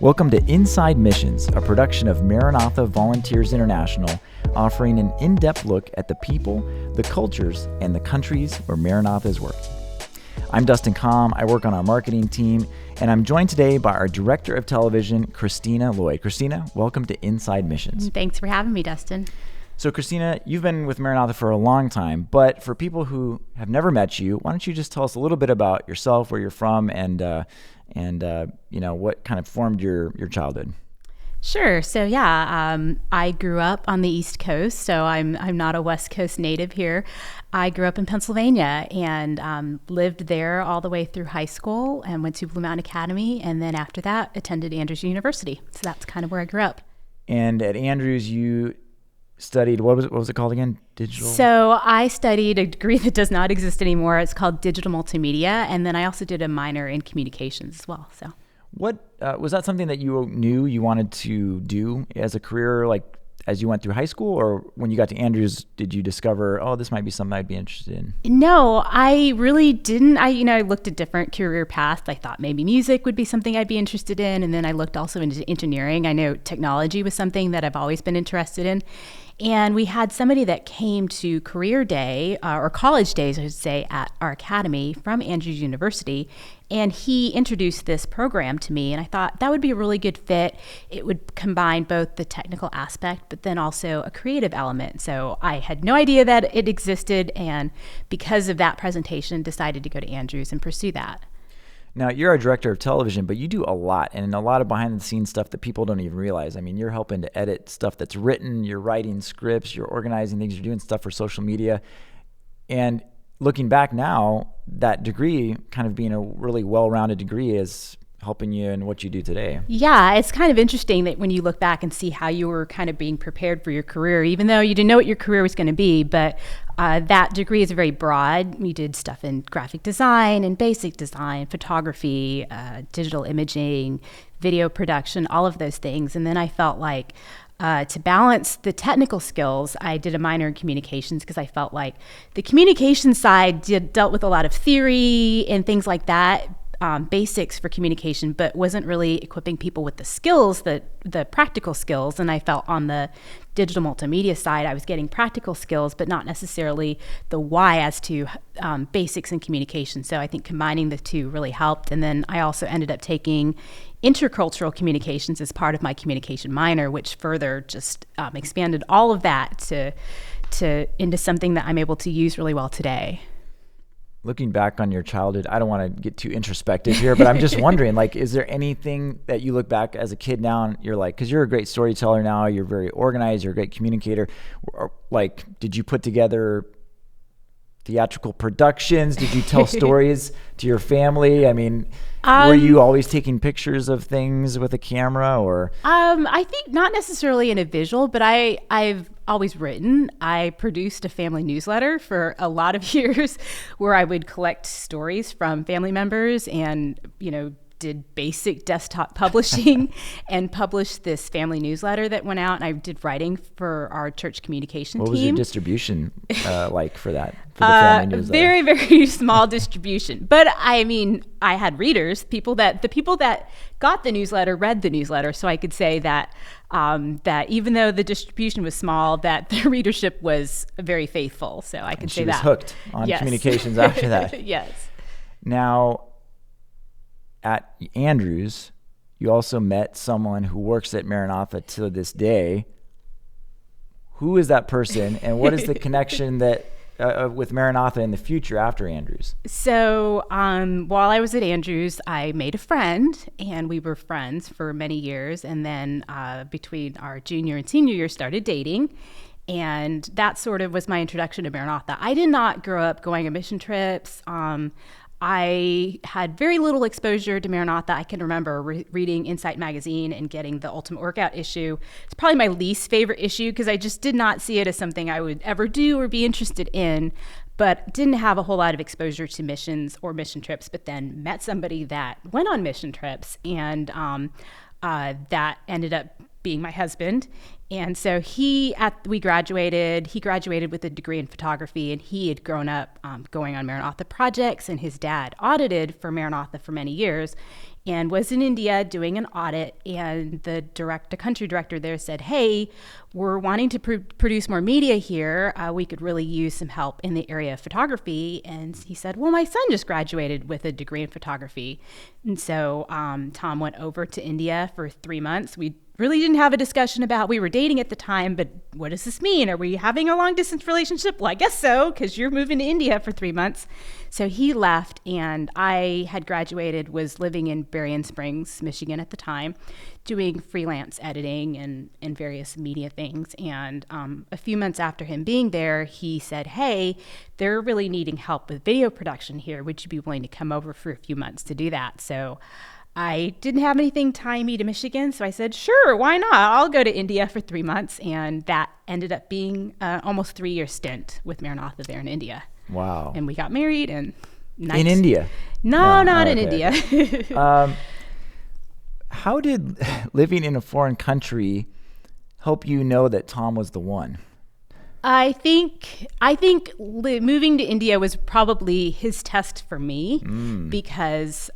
Welcome to Inside Missions, a production of Maranatha Volunteers International, offering an in-depth look at the people, the cultures, and the countries where Maranatha is working. I'm Dustin Comm. I work on our marketing team, and I'm joined today by our Director of Television, Christina Lloyd. Christina, welcome to Inside Missions. Thanks for having me, Dustin. So Christina, you've been with Maranatha for a long time, but for people who have never met you, why don't you just tell us a little bit about yourself, where you're from, and what kind of formed your childhood? Sure. So I grew up on the East Coast, so I'm not a West Coast native here. I grew up in Pennsylvania and lived there all the way through high school and went to Blue Mountain Academy, and then after that attended Andrews University. So that's kind of where I grew up. And at Andrews, you studied, what was it called again? Digital? So I studied a degree that does not exist anymore. It's called digital multimedia, and then I also did a minor in communications as well. So, what was that something that you knew you wanted to do as a career, like as you went through high school, or when you got to Andrews, did you discover, oh, this might be something I'd be interested in? No, I really didn't. I looked at different career paths. I thought maybe music would be something I'd be interested in, and then I looked also into engineering. I know technology was something that I've always been interested in. And we had somebody that came to career day, or college days, I should say, at our academy from Andrews University. And he introduced this program to me, and I thought that would be a really good fit. It would combine both the technical aspect, but then also a creative element. So I had no idea that it existed, and because of that presentation, decided to go to Andrews and pursue that. Now, you're a director of television, but you do a lot, and a lot of behind-the-scenes stuff that people don't even realize. I mean, you're helping to edit stuff that's written, you're writing scripts, you're organizing things, you're doing stuff for social media. And looking back now, that degree kind of being a really well-rounded degree is helping you in what you do today. Yeah, it's kind of interesting that when you look back and see how you were kind of being prepared for your career, even though you didn't know what your career was going to be, but that degree is very broad. We did stuff in graphic design and basic design, photography, digital imaging, video production, all of those things. And then I felt like to balance the technical skills, I did a minor in communications because I felt like the communication side dealt with a lot of theory and things like that, basics for communication, but wasn't really equipping people with the skills, the practical skills. And I felt on the digital multimedia side, I was getting practical skills, but not necessarily the why as to basics in communication. So I think combining the two really helped. And then I also ended up taking intercultural communications as part of my communication minor, which further just expanded all of that to into something that I'm able to use really well today. Looking back on your childhood, I don't want to get too introspective here, but I'm just wondering, like, is there anything that you look back as a kid now and you're like, because you're a great storyteller now, you're very organized, you're a great communicator, or, like, did you put together theatrical productions? Did you tell stories to your family? I mean, were you always taking pictures of things with a camera, or? I think not necessarily in a visual, but I've always written. I produced a family newsletter for a lot of years where I would collect stories from family members and, did basic desktop publishing and published this family newsletter that went out. And I did writing for our church communication team. What was your distribution like for that, for the family newsletter? Very, very small distribution. But I mean, I had readers, the people that got the newsletter read the newsletter. So I could say that that even though the distribution was small, that the readership was very faithful. So I could say that. She was hooked on communications after that. Yes. Now, at Andrews, you also met someone who works at Maranatha to this day. Who is that person, and what is the connection that with Maranatha in the future after Andrews? So while I was at Andrews, I made a friend, and we were friends for many years. And then between our junior and senior year, started dating. And that sort of was my introduction to Maranatha. I did not grow up going on mission trips. I had very little exposure to Maranatha. I can remember reading Insight magazine and getting the Ultimate Workout issue. It's probably my least favorite issue because I just did not see it as something I would ever do or be interested in, but didn't have a whole lot of exposure to missions or mission trips, but then met somebody that went on mission trips, and that ended up being my husband. And so he graduated with a degree in photography, and he had grown up going on Maranatha projects, and his dad audited for Maranatha for many years and was in India doing an audit. And the country director there said, hey, we're wanting to produce more media here. We could really use some help in the area of photography. And he said, well, my son just graduated with a degree in photography. And so Tom went over to India for 3 months. We really didn't have a discussion about, we were dating at the time, but what does this mean? Are we having a long distance relationship? Well, I guess so, because you're moving to India for 3 months. So he left, and I had graduated, was living in Berrien Springs, Michigan at the time, doing freelance editing and various media things. And a few months after him being there, he said, hey, they're really needing help with video production here. Would you be willing to come over for a few months to do that? So I didn't have anything tying me to Michigan, so I said, sure, why not? I'll go to India for 3 months, and that ended up being almost 3-year stint with Maranatha there in India. Wow. And we got married, and nice. In India? No, not in India. How did living in a foreign country help you know that Tom was the one? I think moving to India was probably his test for me because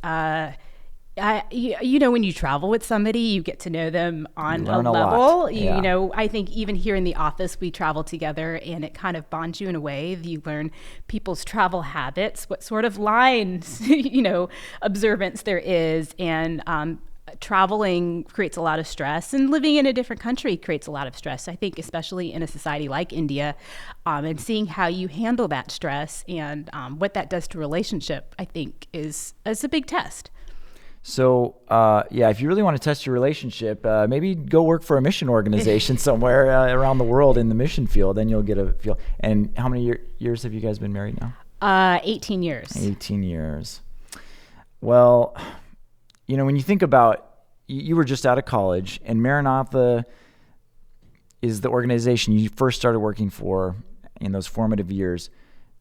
when you travel with somebody, you get to know them on a level. You know, I think even here in the office, we travel together, and it kind of bonds you in a way. You learn people's travel habits, what sort of lines, observance there is, and traveling creates a lot of stress, and living in a different country creates a lot of stress. I think especially in a society like India, and seeing how you handle that stress and what that does to a relationship, I think is a big test. So, if you really want to test your relationship, maybe go work for a mission organization somewhere around the world in the mission field, and you'll get a feel. And how many years have you guys been married now? 18 years. 18 years. Well, when you think about, you were just out of college, and Maranatha is the organization you first started working for in those formative years.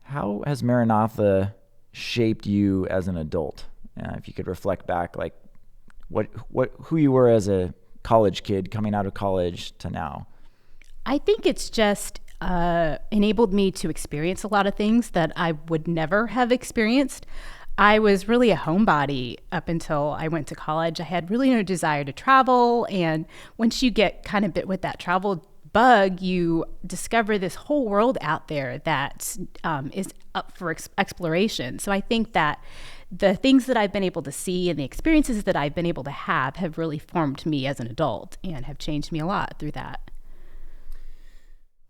How has Maranatha shaped you as an adult? If you could reflect back, like who you were as a college kid coming out of college to now. I think it's just enabled me to experience a lot of things that I would never have experienced. I was really a homebody up until I went to college. I had really no desire to travel. And once you get kind of bit with that travel bug, you discover this whole world out there that is up for exploration. So I think that the things that I've been able to see and the experiences that I've been able to have really formed me as an adult and have changed me a lot through that.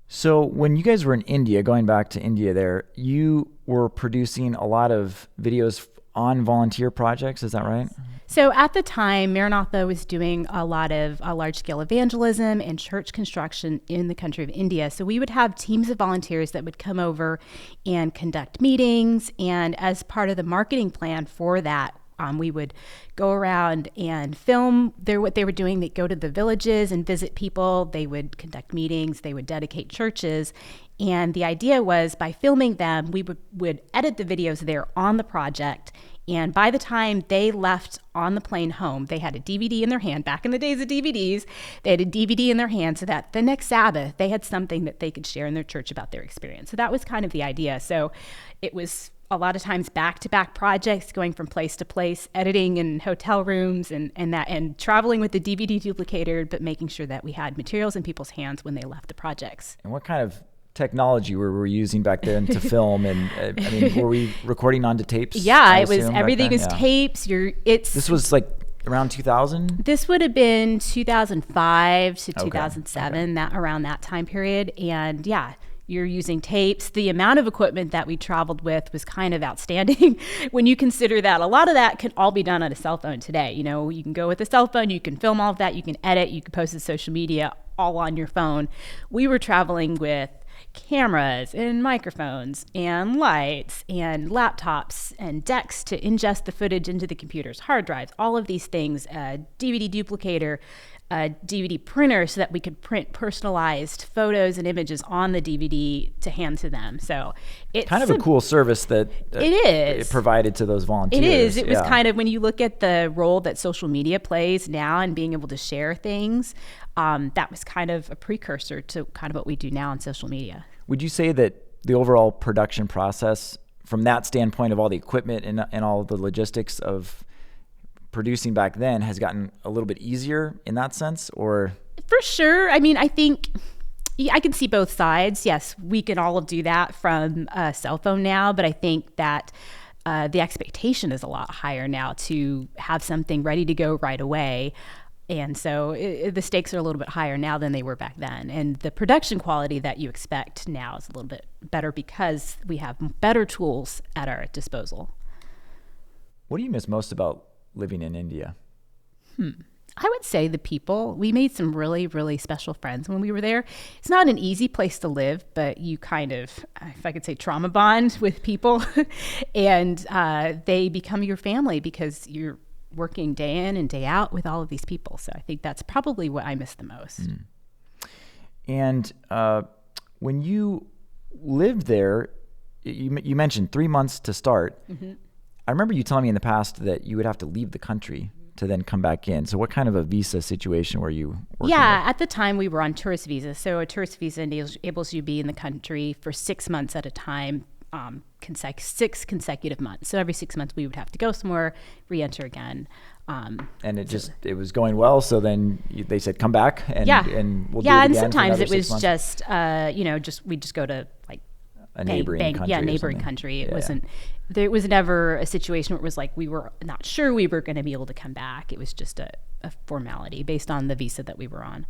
So when you guys were in India, going back to India there, you were producing a lot of videos on volunteer projects, is that right? So at the time, Maranatha was doing a lot of large-scale evangelism and church construction in the country of India. So we would have teams of volunteers that would come over and conduct meetings. And as part of the marketing plan for that, we would go around and film what they were doing. They'd go to the villages and visit people. They would conduct meetings. They would dedicate churches. And the idea was, by filming them, we would edit the videos there on the project. And by the time they left on the plane home, they had a DVD in their hand. Back in the days of DVDs, they had a DVD in their hand so that the next Sabbath, they had something that they could share in their church about their experience. So that was kind of the idea. So it was a lot of times back-to-back projects, going from place to place, editing in hotel rooms and traveling with the DVD duplicator, but making sure that we had materials in people's hands when they left the projects. And what kind of technology were we using back then to film? And were we recording onto tapes? Yeah, it was, everything was tapes. This was like around 2000? This would have been 2005 to 2007, around that time period. And yeah, you're using tapes. The amount of equipment that we traveled with was kind of outstanding when you consider that a lot of that can all be done on a cell phone today. You can go with a cell phone, you can film all of that, you can edit, you can post to social media all on your phone. We were traveling with cameras and microphones and lights and laptops and decks to ingest the footage into the computer's hard drives, all of these things, DVD duplicator, a DVD printer so that we could print personalized photos and images on the DVD to hand to them. So it's kind of a cool service that it provided to those volunteers. It is. It was kind of, when you look at the role that social media plays now and being able to share things, that was kind of a precursor to kind of what we do now on social media. Would you say that the overall production process, from that standpoint of all the equipment and all the logistics of producing back then, has gotten a little bit easier in that sense? Or for sure. I mean, I think I can see both sides. Yes, we can all do that from a cell phone now, but I think that the expectation is a lot higher now to have something ready to go right away. And so the stakes are a little bit higher now than they were back then. And the production quality that you expect now is a little bit better because we have better tools at our disposal. What do you miss most about living in India? I would say the people. We made some really, really special friends when we were there. It's not an easy place to live, but you kind of, if I could say, trauma bond with people. And they become your family because you're working day in and day out with all of these people. So I think that's probably what I miss the most. And when you lived there, you mentioned 3 months to start. I remember you telling me in the past that you would have to leave the country to then come back in. So what kind of a visa situation were you working with? At the time we were on tourist visa. So a tourist visa enables you to be in the country for 6 months at a time, 6 consecutive months. So every 6 months we would have to go somewhere, re-enter again. And it was going well. So then they said, come back and we'll do it again. And sometimes it was just, we just go to like a neighboring country. Yeah, neighboring country. It was never a situation where it was like we were not sure we were going to be able to come back. It was just a formality based on the visa that we were on.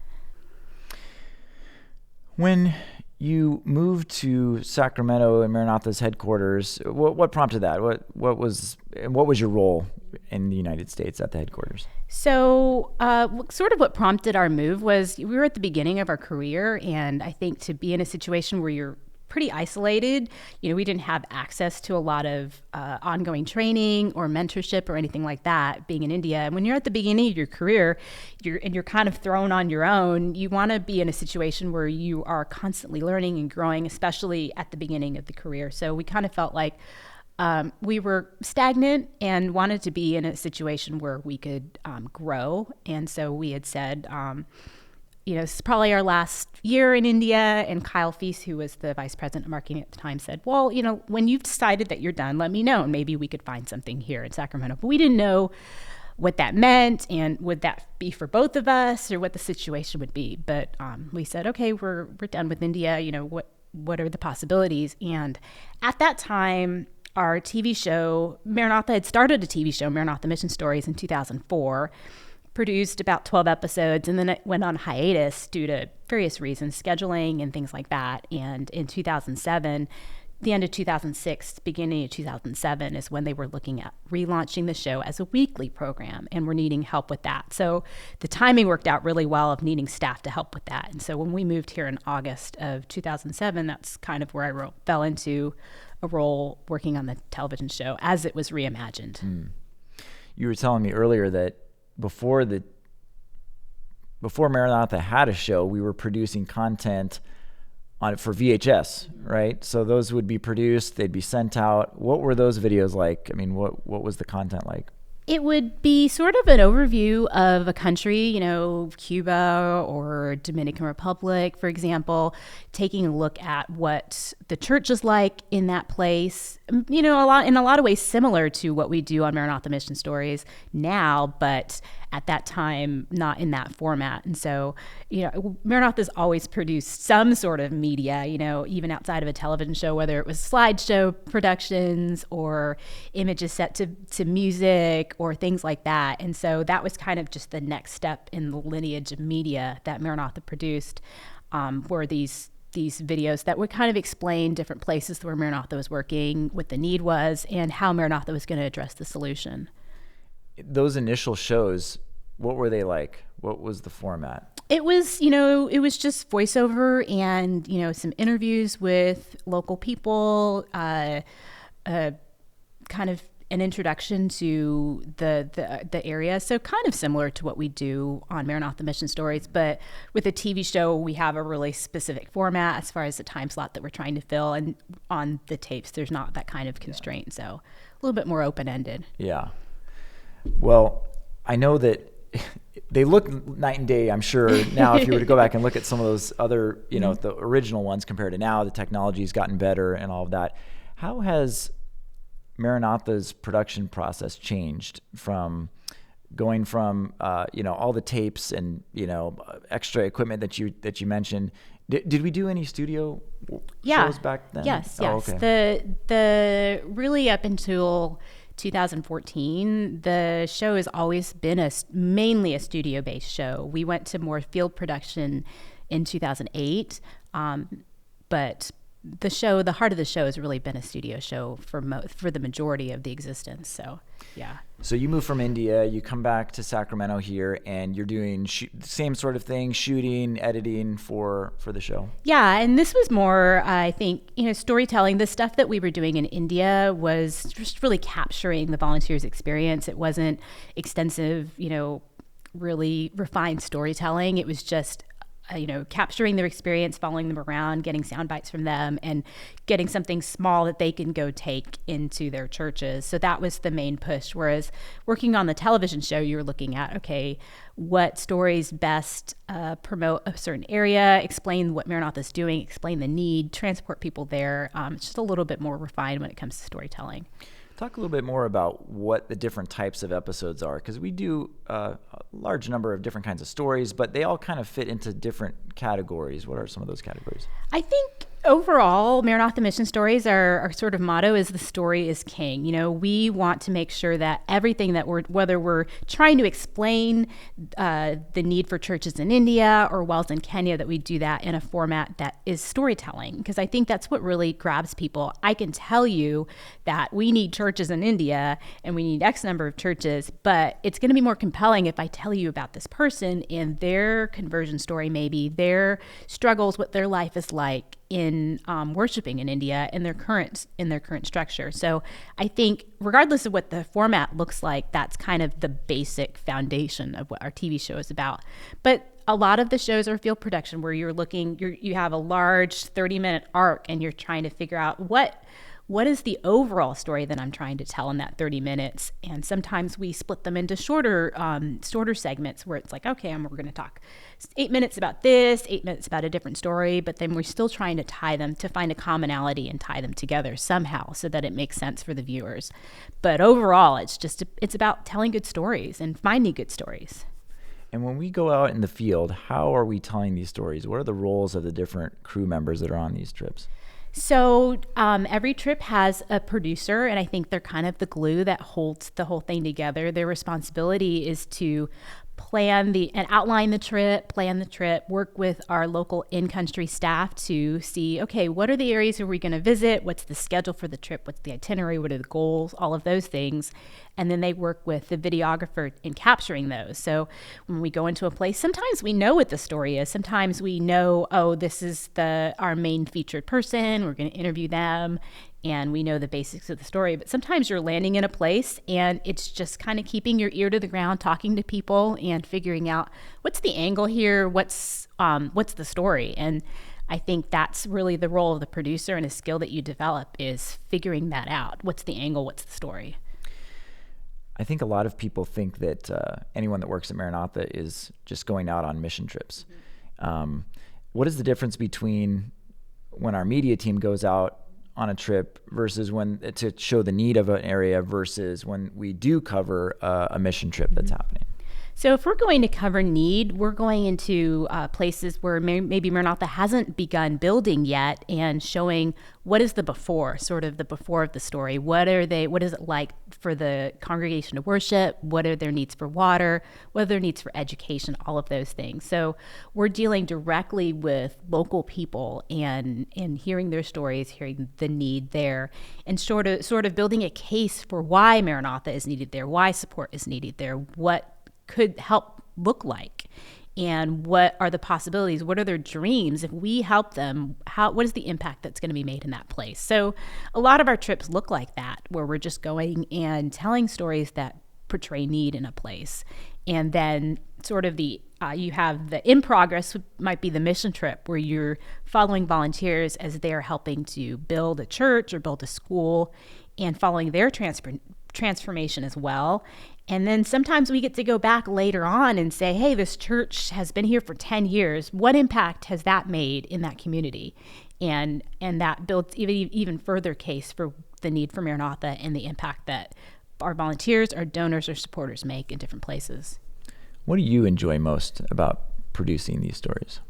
When you moved to Sacramento and Maranatha's headquarters, what prompted that? What was your role in the United States at the headquarters? So sort of what prompted our move was we were at the beginning of our career, and I think to be in a situation where you're pretty isolated, we didn't have access to a lot of ongoing training or mentorship or anything like that being in India. And when you're at the beginning of your career, you're kind of thrown on your own, you want to be in a situation where you are constantly learning and growing, especially at the beginning of the career. So we kind of felt like we were stagnant and wanted to be in a situation where we could grow. And so we had said, this is probably our last year in India. And Kyle Feast, who was the vice president of marketing at the time, said, well, when you've decided that you're done, let me know. And maybe we could find something here in Sacramento. But we didn't know what that meant and would that be for both of us or what the situation would be. But we said, okay, we're done with India. What are the possibilities? And at that time, our TV show, Maranatha had started a TV show, Maranatha Mission Stories, in 2004. Produced about 12 episodes, and then it went on hiatus due to various reasons, scheduling and things like that. And in 2007, the end of 2006, beginning of 2007 is when they were looking at relaunching the show as a weekly program, and we're needing help with that. So the timing worked out really well of needing staff to help with that. And so when we moved here in August of 2007, that's kind of where I fell into a role working on the television show as it was reimagined. You were telling me earlier that before Maranatha had a show, we were producing content on it for VHS, right? So those would be produced, they'd be sent out. What were those videos like? I mean, what was the content like? It would be sort of an overview of a country, Cuba or Dominican Republic, for example, taking a look at what the church is like in that place. In a lot of ways similar to what we do on Maranatha Mission Stories now, but at that time, not in that format. And so, Maranatha's always produced some sort of media, even outside of a television show, whether it was slideshow productions or images set to music or things like that. And so that was kind of just the next step in the lineage of media that Maranatha produced, were these videos that would kind of explain different places where Maranatha was working, what the need was, and how Maranatha was going to address the solution. Those initial shows, what were they like? What was the format? It was, it was just voiceover and, some interviews with local people, kind of an introduction to the area. So kind of similar to what we do on Maranatha Mission Stories, but with a TV show, we have a really specific format as far as the time slot that we're trying to fill. And on the tapes, there's not that kind of constraint. So a little bit more open-ended. Yeah. Well, I know that they look night and day, I'm sure. Now, if you were to go back and look at some of those other, the original ones compared to now, the technology's gotten better and all of that. How has Maranatha's production process changed from going from all the tapes and extra equipment that you mentioned? Did we do any studio shows back then? Yes. Oh, okay. The really up until 2014, the show has always been mainly a studio-based show. We went to more field production in 2008, but the heart of the show has really been a studio show for the majority of the existence. So, yeah. So you moved from India, you come back to Sacramento here, and you're doing the same sort of thing, shooting, editing for the show. Yeah, and this was more, I think, storytelling. The stuff that we were doing in India was just really capturing the volunteers' experience. It wasn't extensive, really refined storytelling. It was just capturing their experience, following them around, getting sound bites from them, and getting something small that they can go take into their churches. So that was the main push. Whereas working on the television show, you're looking at, okay, what stories best promote a certain area, explain what Maranatha's doing, explain the need, transport people there. It's just a little bit more refined when it comes to storytelling. Talk a little bit more about what the different types of episodes are, because we do a large number of different kinds of stories, but they all kind of fit into different categories. What are some of those categories? I think overall, Maranatha Mission Stories, our sort of motto is the story is king. We want to make sure that everything that whether we're trying to explain the need for churches in India or wells in Kenya, that we do that in a format that is storytelling, because I think that's what really grabs people. I can tell you that we need churches in India and we need X number of churches, but it's going to be more compelling if I tell you about this person and their conversion story, maybe their struggles, what their life is like in worshiping in India in their current structure. So I think regardless of what the format looks like, that's kind of the basic foundation of what our TV show is about. But a lot of the shows are field production where you have a large 30-minute arc and you're trying to figure out what is the overall story that I'm trying to tell in that 30 minutes? And sometimes we split them into shorter segments where it's like, okay, we're going to talk 8 minutes about this, 8 minutes about a different story, but then we're still trying to tie them, to find a commonality and tie them together somehow so that it makes sense for the viewers. But overall, it's about telling good stories and finding good stories. And when we go out in the field, how are we telling these stories? What are the roles of the different crew members that are on these trips? So every trip has a producer, and I think they're kind of the glue that holds the whole thing together. Their responsibility is to plan and outline the trip, plan the trip, work with our local in-country staff to see, okay, what are the areas where we're going to visit? What's the schedule for the trip? What's the itinerary? What are the goals? All of those things. And then they work with the videographer in capturing those. So when we go into a place, sometimes we know what the story is. Sometimes we know, oh, this is our main featured person. We're going to interview them. And we know the basics of the story. But sometimes you're landing in a place and it's just kind of keeping your ear to the ground, talking to people and figuring out what's the angle here, what's the story. And I think that's really the role of the producer, and a skill that you develop is figuring that out. What's the angle? What's the story? I think a lot of people think that anyone that works at Maranatha is just going out on mission trips. Mm-hmm. What is the difference between when our media team goes out on a trip versus to show the need of an area versus when we do cover a mission trip that's happening? So if we're going to cover need, we're going into places where maybe Maranatha hasn't begun building yet, and showing what is the before, sort of the before of the story. What is it like for the congregation to worship? What are their needs for water? What are their needs for education? All of those things. So we're dealing directly with local people and hearing their stories, hearing the need there, and sort of building a case for why Maranatha is needed there, why support is needed there, what could help look like. and what are the possibilities, what are their dreams. If we help them, what is the impact that's going to be made in that place? So a lot of our trips look like that, where we're just going and telling stories that portray need in a place. And then sort of you have the in progress might be the mission trip, where you're following volunteers as they're helping to build a church or build a school and following their transformation as well. And then sometimes we get to go back later on and say, hey, this church has been here for 10 years. What impact has that made in that community? And that builds even further case for the need for Maranatha and the impact that our volunteers, our donors, or supporters make in different places. What do you enjoy most about producing these stories?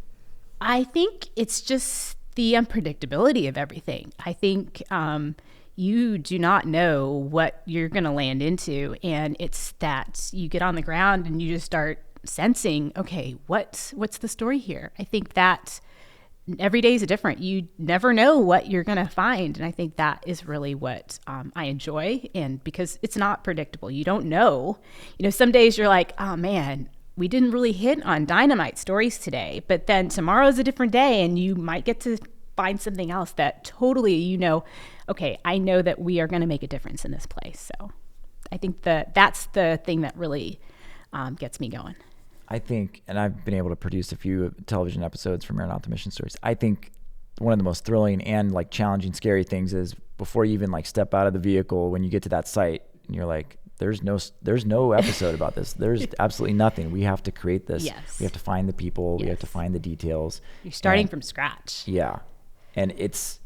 I think it's just the unpredictability of everything. I think you do not know what you're going to land into. And it's that you get on the ground and you just start sensing, okay, what's the story here? I think that every day is different. You never know what you're going to find. And I think that is really what I enjoy. And because it's not predictable, you don't know. Some days you're like, oh man, we didn't really hit on dynamite stories today. But then tomorrow's a different day and you might get to find something else that totally, okay, I know that we are going to make a difference in this place. So I think that's the thing that really gets me going. I think, and I've been able to produce a few television episodes for Maranatha Mission Stories. I think one of the most thrilling and like challenging, scary things is before you even like step out of the vehicle, when you get to that site and you're like, there's no episode about this. There's absolutely nothing. We have to create this. Yes. We have to find the people. Yes. We have to find the details. You're starting from scratch. Yeah. And it's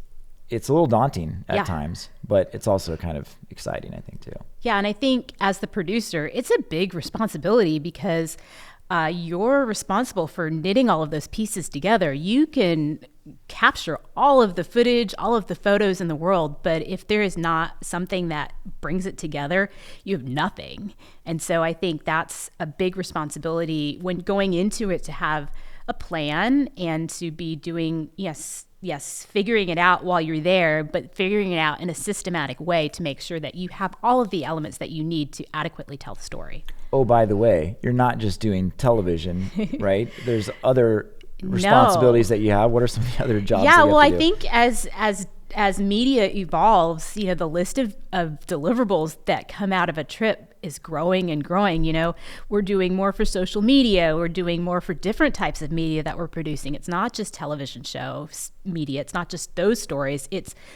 a little daunting at times, but it's also kind of exciting, I think, too. Yeah. And I think as the producer, it's a big responsibility because you're responsible for knitting all of those pieces together. You can capture all of the footage, all of the photos in the world, but if there is not something that brings it together, you have nothing. And so I think that's a big responsibility when going into it, to have a plan and to be doing, yes, figuring it out while you're there, but figuring it out in a systematic way to make sure that you have all of the elements that you need to adequately tell the story. Oh, by the way, you're not just doing television, right? There's other responsibilities that you have. What are some of the other jobs? Yeah, that you well, have to I do? think as media evolves, the list of deliverables that come out of a trip is growing and growing. We're doing more for social media. We're doing more for different types of media that we're producing. It's not just television shows media. It's not just those stories.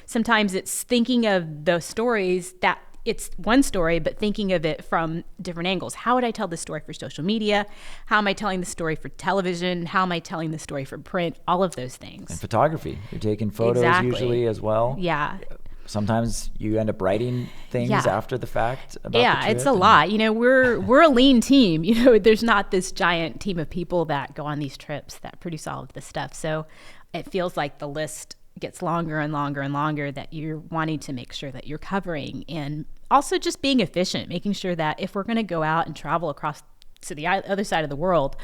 Sometimes it's thinking of those stories that it's one story, but thinking of it from different angles. How would I tell this story for social media? How am I telling the story for television? How am I telling the story for print? All of those things. And photography. You're taking photos usually as well. Yeah. Sometimes you end up writing things after the fact about the trip. It's a lot. We're a lean team. There's not this giant team of people that go on these trips that produce all of this stuff. So it feels like the list gets longer and longer and longer that you're wanting to make sure that you're covering, and also just being efficient, making sure that if we're going to go out and travel across to the other side of the world,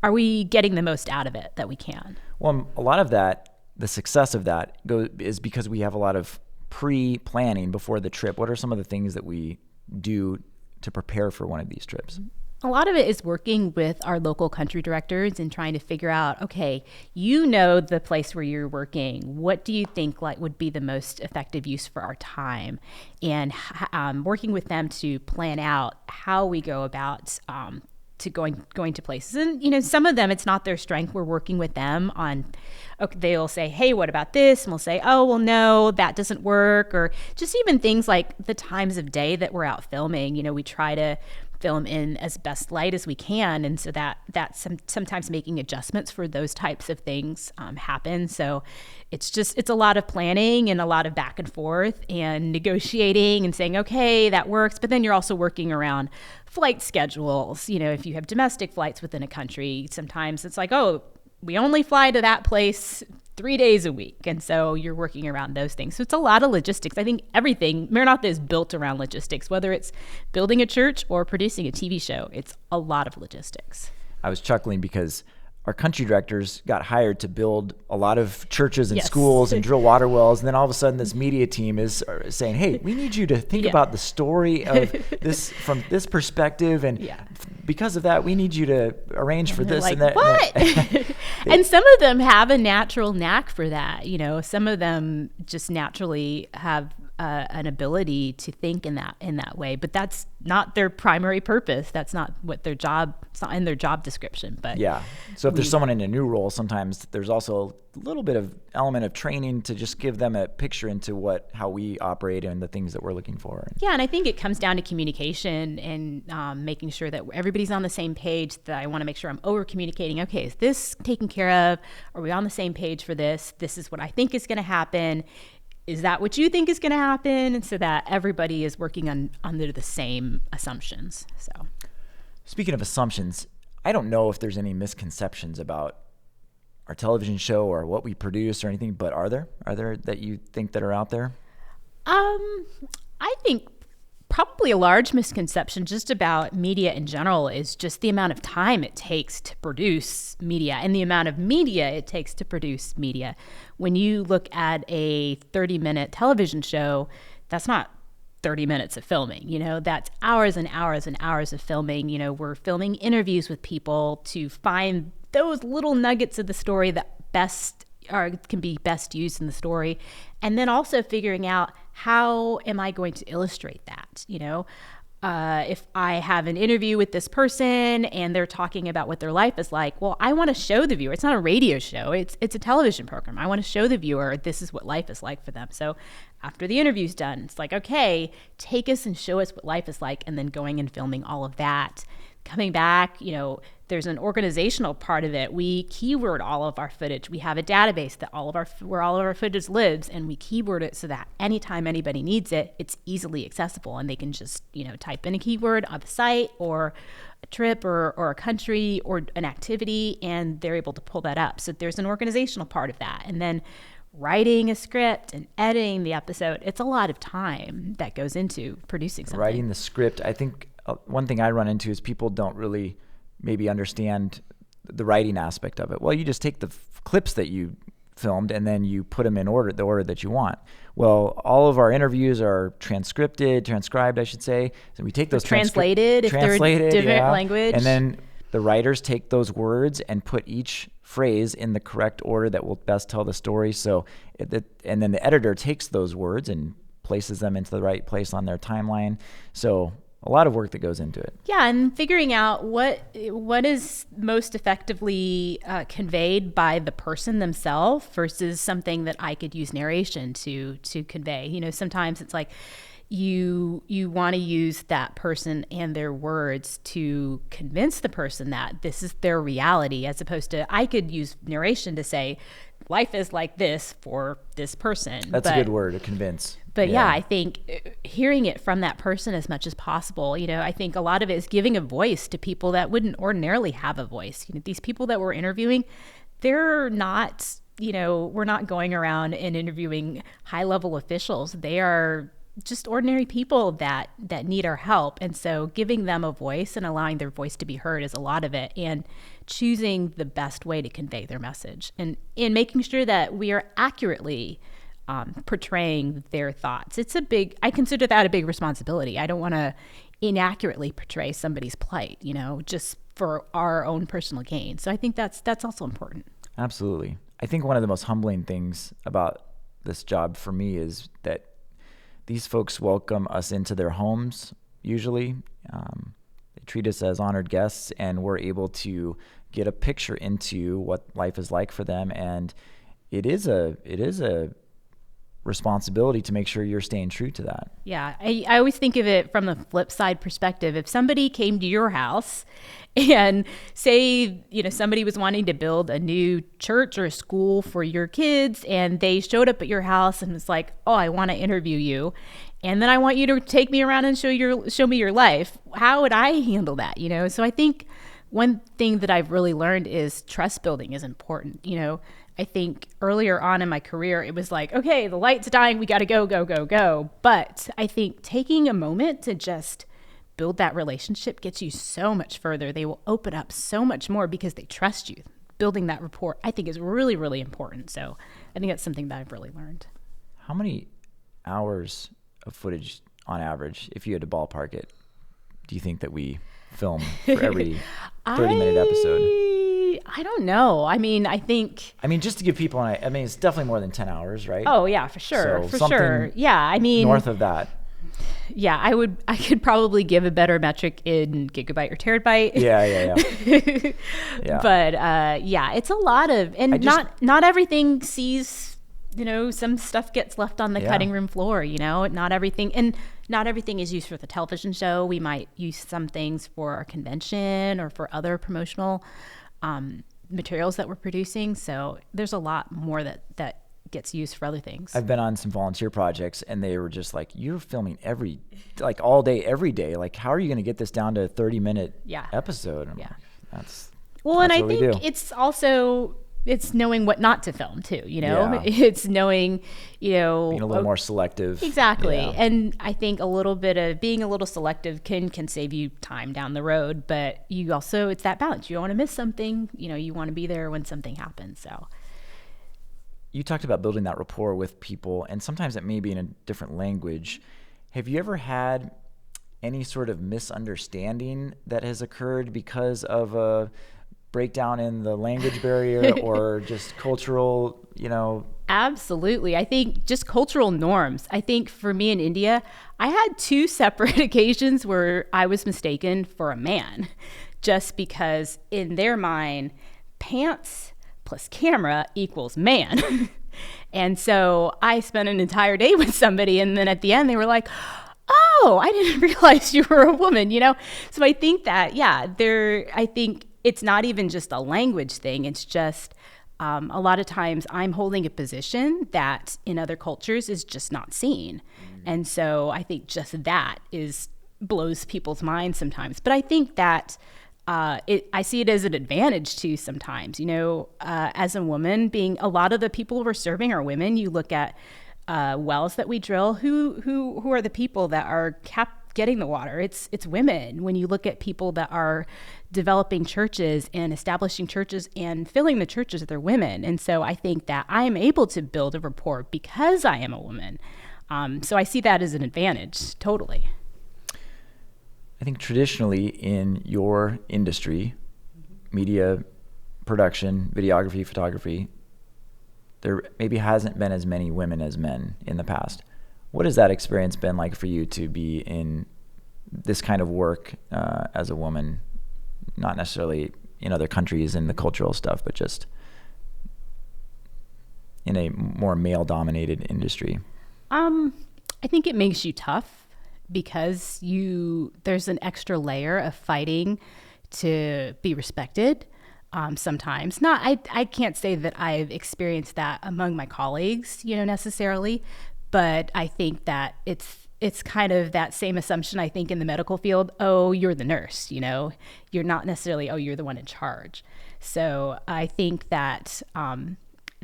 are we getting the most out of it that we can? Well, a lot of that, the success of that is because we have a lot of pre-planning before the trip. What are some of the things that we do to prepare for one of these trips? A lot of it is working with our local country directors and trying to figure out, okay, the place where you're working. What do you think would be the most effective use for our time? And working with them to plan out how we go about to going to places. And, some of them, it's not their strength. We're working with them on, okay, they'll say, hey, what about this? And we'll say, oh, well, no, that doesn't work. Or just even things like the times of day that we're out filming. We try to film in as best light as we can, and so that's sometimes making adjustments for those types of things happen. So it's a lot of planning and a lot of back and forth and negotiating and saying, okay, that works, but then you're also working around flight schedules. If you have domestic flights within a country, sometimes it's like, oh, we only fly to that place 3 days a week. And so you're working around those things. So it's a lot of logistics. I think Maranatha is built around logistics, whether it's building a church or producing a TV show. It's a lot of logistics. I was chuckling because our country directors got hired to build a lot of churches and schools and drill water wells. And then all of a sudden this media team is saying, hey, we need you to think about the story of this from this perspective and because of that, we need you to arrange for this like, and that. What? And some of them have a natural knack for that. Some of them just naturally have an ability to think in that way, but that's not their primary purpose. That's not what their job. It's not in their job description. But yeah. So if there's someone in a new role, sometimes there's also a little bit of element of training to just give them a picture into how we operate and the things that we're looking for. Yeah, and I think it comes down to communication and making sure that everybody's on the same page. That I want to make sure I'm over communicating. Okay, is this taken care of? Are we on the same page for this? This is what I think is going to happen. Is that what you think is going to happen? And so that everybody is working under the same assumptions. So, speaking of assumptions, I don't know if there's any misconceptions about our television show or what we produce or anything, but are there that you think that are out there? I think probably a large misconception just about media in general is just the amount of time it takes to produce media and the amount of media it takes to produce media. When you look at a 30-minute television show, that's not 30 minutes of filming, that's hours and hours and hours of filming. We're filming interviews with people to find those little nuggets of the story that can be best used in the story. And then also figuring out, how am I going to illustrate that? If I have an interview with this person and they're talking about what their life is like, well, I want to show the viewer. It's not a radio show. It's a television program. I want to show the viewer this is what life is like for them. So after the interview's done, it's like, okay, take us and show us what life is like, and then going and filming all of that. Coming back, there's an organizational part of it. We keyword all of our footage. We have a database that where all of our footage lives, and we keyword it so that anytime anybody needs it, it's easily accessible, and they can just type in a keyword on the site or a trip or a country or an activity, and they're able to pull that up. So there's an organizational part of that, and then writing a script and editing the episode. It's a lot of time that goes into producing something. Writing the script, I think one thing I run into is people don't really maybe understand the writing aspect of it. Well, you just take the clips that you filmed and then you put them in the order that you want. Well, all of our interviews are transcribed, I should say. So we take those translated if they're different language. And then the writers take those words and put each phrase in the correct order that will best tell the story. And then the editor takes those words and places them into the right place on their timeline. So a lot of work that goes into it. Yeah, and figuring out what is most effectively conveyed by the person themselves versus something that I could use narration to convey. Sometimes it's like you want to use that person and their words to convince the person that this is their reality, as opposed to I could use narration to say life is like this for this person. That's a good word, to convince. But yeah, I think hearing it from that person as much as possible, I think a lot of it is giving a voice to people that wouldn't ordinarily have a voice. These people that we're interviewing, they're not, we're not going around and interviewing high-level officials. They are just ordinary people that need our help. And so giving them a voice and allowing their voice to be heard is a lot of it, and choosing the best way to convey their message and making sure that we are accurately portraying their thoughts. I consider that a big responsibility. I don't want to inaccurately portray somebody's plight, just for our own personal gain. So I think that's also important. Absolutely. I think one of the most humbling things about this job for me is that these folks welcome us into their homes, usually. They treat us as honored guests, and we're able to get a picture into what life is like for them. And it is a responsibility to make sure you're staying true to that. Yeah, I always think of it from the flip side perspective. If somebody came to your house and say, somebody was wanting to build a new church or a school for your kids, and they showed up at your house and was like, oh, I want to interview you, and then I want you to take me around and show me your life, how would I handle that? So I think one thing that I've really learned is trust building is important. I think earlier on in my career, it was like, okay, the light's dying, we got to go, go, go, go. But I think taking a moment to just build that relationship gets you so much further. They will open up so much more because they trust you. Building that rapport, I think, is really, really important. So I think that's something that I've really learned. How many hours of footage on average, if you had to ballpark it, do you think that we film for every 30-minute episode? I don't know. I mean, just to give people it's definitely more than 10 hours, right? Oh yeah, for sure. So for sure. Yeah. I mean, north of that. Yeah, I could probably give a better metric in gigabyte or terabyte. Yeah. Yeah. But yeah, it's a lot of, and not everything sees, some stuff gets left on the cutting room floor, not everything is used for the television show. We might use some things for our convention or for other promotional materials that we're producing. So there's a lot more that gets used for other things. I've been on some volunteer projects and they were just like, you're filming all day, every day. Like, how are you going to get this down to a 30-minute episode? And I'm like, that's and I think it's also, it's knowing what not to film too, it's knowing, being a little more selective. Exactly. Yeah. And I think a little bit of being a little selective can save you time down the road, but you also, it's that balance. You don't want to miss something, you want to be there when something happens. So you talked about building that rapport with people, and sometimes it may be in a different language. Have you ever had any sort of misunderstanding that has occurred because of a breakdown in the language barrier or just cultural, Absolutely. I think just cultural norms. I think for me in India, I had 2 separate occasions where I was mistaken for a man, just because in their mind, pants plus camera equals man. And so I spent an entire day with somebody, and then at the end they were like, oh, I didn't realize you were a woman, So I think that, I think it's not even just a language thing. It's just a lot of times I'm holding a position that in other cultures is just not seen. And so I think just that blows people's minds sometimes. But I think that I see it as an advantage too sometimes, as a woman, being a lot of the people we're serving are women. You look at wells that we drill, who are the people that are getting the water? It's women. When you look at people that are developing churches and establishing churches and filling the churches, they're women. And so I think that I am able to build a rapport because I am a woman. So I see that as an advantage, totally. I think traditionally in your industry, media production, videography, photography, there maybe hasn't been as many women as men in the past. What has that experience been like for you to be in this kind of work as a woman, not necessarily in other countries and the cultural stuff, but just in a more male-dominated industry? I think it makes you tough, because there's an extra layer of fighting to be respected. Sometimes I can't say that I've experienced that among my colleagues, necessarily, but I think that it's kind of that same assumption, I think, in the medical field. Oh, you're the nurse, you're not necessarily, oh, you're the one in charge. So I think that,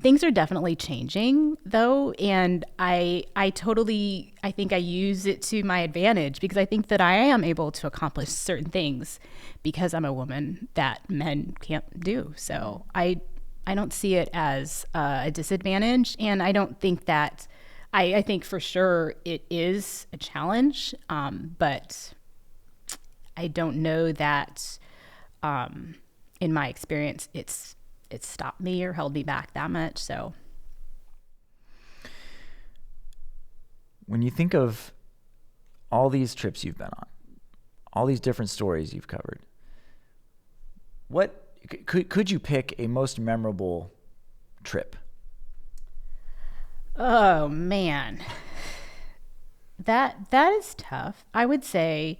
things are definitely changing though, and I think I use it to my advantage, because I think that I am able to accomplish certain things because I'm a woman that men can't do. So I don't see it as a disadvantage, and I don't think that I think for sure it is a challenge, but I don't know that in my experience it's stopped me or held me back that much. So when you think of all these trips you've been on, all these different stories you've covered, what could you pick a most memorable trip? Oh man, that is tough. I would say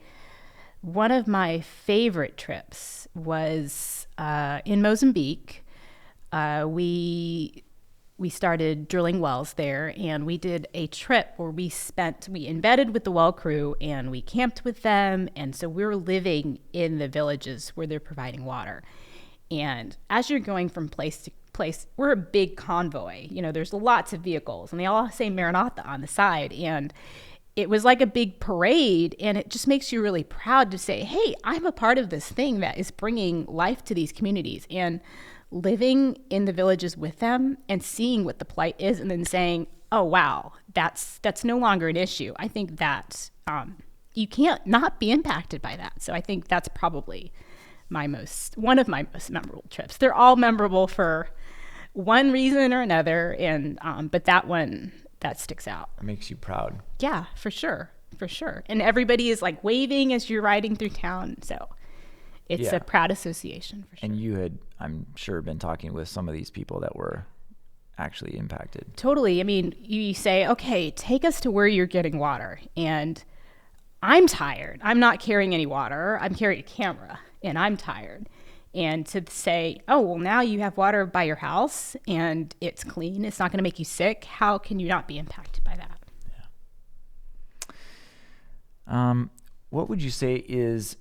one of my favorite trips was in Mozambique. We started drilling wells there, and we did a trip where we embedded with the well crew and we camped with them. And so we were living in the villages where they're providing water. And as you're going from place to place, we're a big convoy, there's lots of vehicles and they all say Maranatha on the side. And it was like a big parade, and it just makes you really proud to say, hey, I'm a part of this thing that is bringing life to these communities. And living in the villages with them and seeing what the plight is, and then saying, oh wow, that's no longer an issue. I think that you can't not be impacted by that. So I think that's probably one of my most memorable trips. They're all memorable for one reason or another, and but that one, that sticks out. It makes you proud. Yeah, for sure. And everybody is like waving as you're riding through town. So it's a proud association for sure. And you had, I'm sure, been talking with some of these people that were actually impacted. Totally. I mean, you say, okay, take us to where you're getting water. And I'm tired. I'm not carrying any water. I'm carrying a camera and I'm tired. And to say, oh, well, now you have water by your house and it's clean, it's not going to make you sick. How can you not be impacted by that? Yeah. What would you say is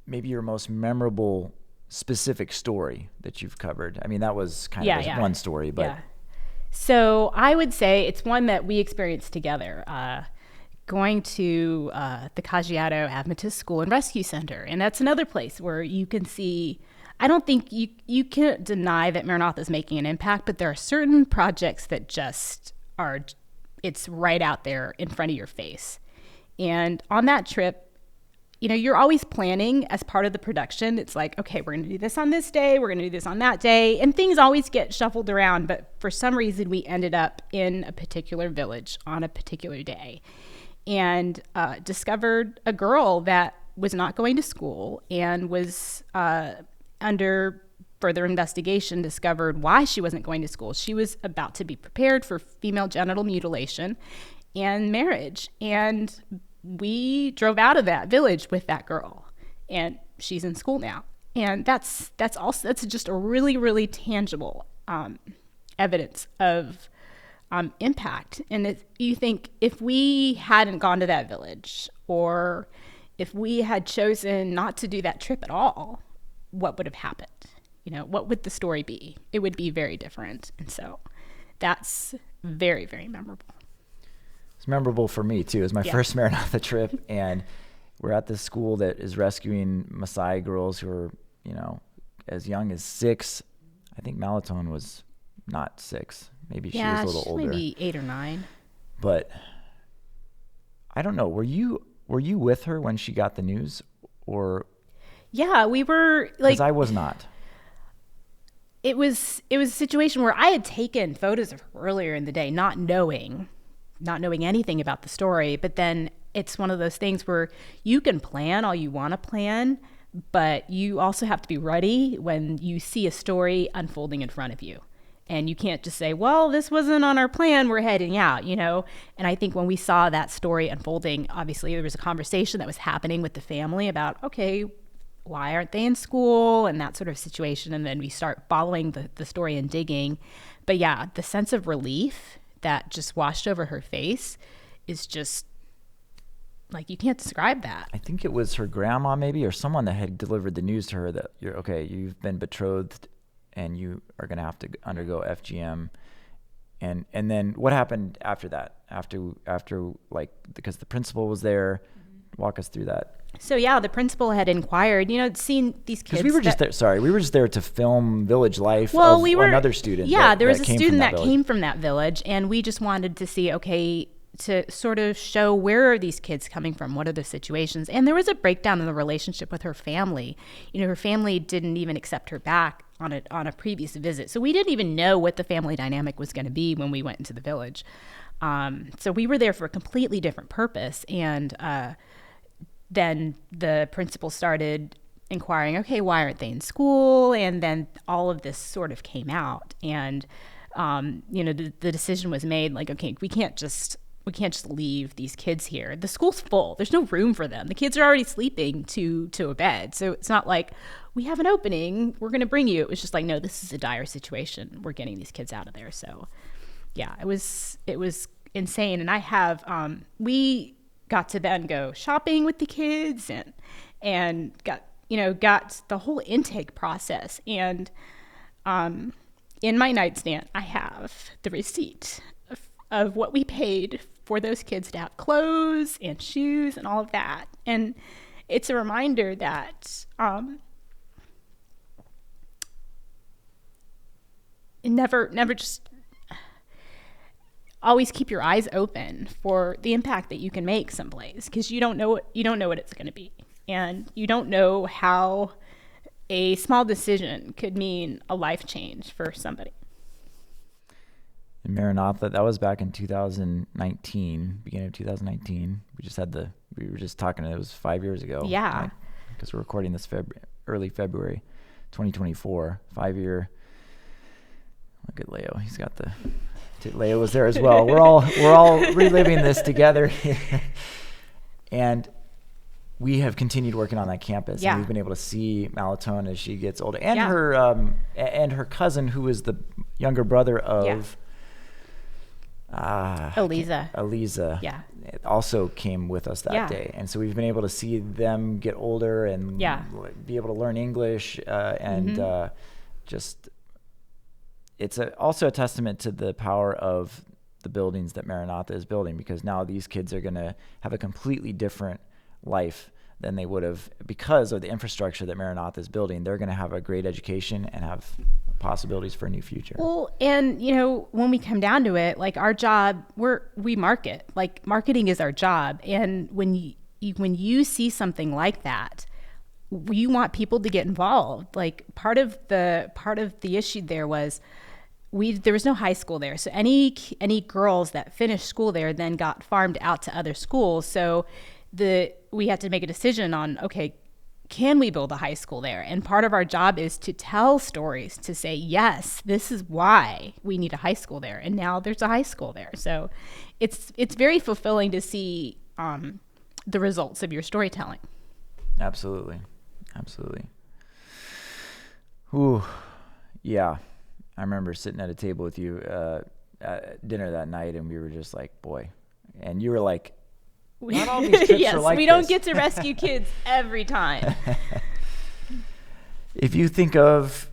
maybe your most memorable specific story that you've covered? I mean, that was kind of one story, but. Yeah. So I would say it's one that we experienced together. Going to the Kajiado Adventist School and Rescue Center. And that's another place where you can see, I don't think you can't deny that Maranatha is making an impact, but there are certain projects that just are, it's right out there in front of your face. And on that trip, you know, you're always planning as part of the production. It's like, okay, we're going to do this on this day, we're going to do this on that day, and things always get shuffled around. But for some reason, we ended up in a particular village on a particular day. And discovered a girl that was not going to school and was under further investigation discovered why she wasn't going to school. She was about to be prepared for female genital mutilation and marriage. And we drove out of that village with that girl, and she's in school now. And that's just a really, really tangible evidence of impact. And you think, if we hadn't gone to that village, or if we had chosen not to do that trip at all, what would have happened? You know, what would the story be? It would be very different. And so that's very, very memorable. It's memorable for me too. It was my first Maranatha trip, and we're at this school that is rescuing Maasai girls who are, you know, as young as 6. I think Malatone was not 6. Maybe she was a little older. Maybe 8 or 9. But I don't know. Were you with her when she got the news, or? Yeah, we were like. Because I was not. It was a situation where I had taken photos of her earlier in the day, not knowing anything about the story. But then it's one of those things where you can plan all you want to plan, but you also have to be ready when you see a story unfolding in front of you. And you can't just say, well, this wasn't on our plan, we're heading out, you know? And I think when we saw that story unfolding, obviously there was a conversation that was happening with the family about, okay, why aren't they in school, and that sort of situation. And then we start following the story and digging. But yeah, the sense of relief that just washed over her face is just, like, you can't describe that. I think it was her grandma maybe, or someone that had delivered the news to her that you've been betrothed and you are going to have to undergo FGM. And then what happened after that? After like, because the principal was there. Walk us through that. So yeah, the principal had inquired, seen these kids. Because we were just there to film village life of another student. Yeah, there was a student that came from that village, and we just wanted to see, to sort of show, where are these kids coming from? What are the situations? And there was a breakdown in the relationship with her family. Her family didn't even accept her back on a previous visit. So we didn't even know what the family dynamic was going to be when we went into the village. So we were there for a completely different purpose. And then the principal started inquiring, okay, why aren't they in school? And then all of this sort of came out. And, the decision was made, like, okay, we can't just leave these kids here. The school's full. There's no room for them. The kids are already sleeping to a bed. So it's not like, we have an opening, we're going to bring you. It was just like, no, this is a dire situation. We're getting these kids out of there. So yeah, it was insane. And I have, we got to then go shopping with the kids and got the whole intake process. And in my nightstand, I have the receipt of what we paid for those kids to have clothes and shoes and all of that. And it's a reminder that never just, always keep your eyes open for the impact that you can make someplace, because you don't know what it's going to be, and you don't know how a small decision could mean a life change for somebody. In Maranatha, that was back in 2019, beginning of 2019. We were just talking, it was 5 years ago. Yeah. Because we're recording this early February 2024, 5-year. Look at Leo. He's got Leo was there as well. We're all reliving this together. And we have continued working on that campus. Yeah. And we've been able to see Malatone as she gets older. And her cousin, who is the younger brother of Eliza, also came with us that day. And so we've been able to see them get older and be able to learn English, and just it's also a testament to the power of the buildings that Maranatha is building, because now these kids are going to have a completely different life than they would have because of the infrastructure that Maranatha is building. They're going to have a great education and have possibilities for a new future. Well, and when we come down to it, like our job, we market. Like marketing is our job, and when you see something like that, you want people to get involved. Like part of the issue there was there was no high school there, so any girls that finished school there then got farmed out to other schools. So we had to make a decision on, okay, can we build a high school there? And part of our job is to tell stories, to say, yes, this is why we need a high school there. And now there's a high school there. So it's very fulfilling to see the results of your storytelling. Absolutely. Ooh, yeah. I remember sitting at a table with you at dinner that night, and we were just like, boy. And you were like, not all these trips are like we don't get to rescue kids every time. If you think of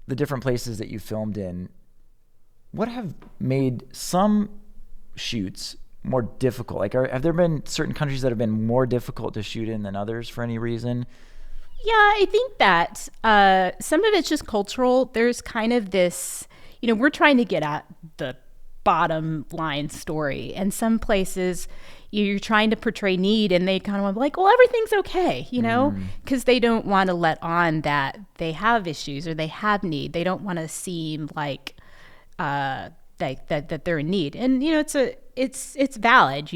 the different places that you filmed in, what have made some shoots more difficult? Like, have there been certain countries that have been more difficult to shoot in than others for any reason? Yeah, I think that some of it's just cultural. There's kind of this, we're trying to get at the bottom line story, and some places you're trying to portray need, and they kind of want to be like, well, everyth's okay, because they don't want to let on that they have issues or they have need. They don't want to seem like that they're in need, and it's valid,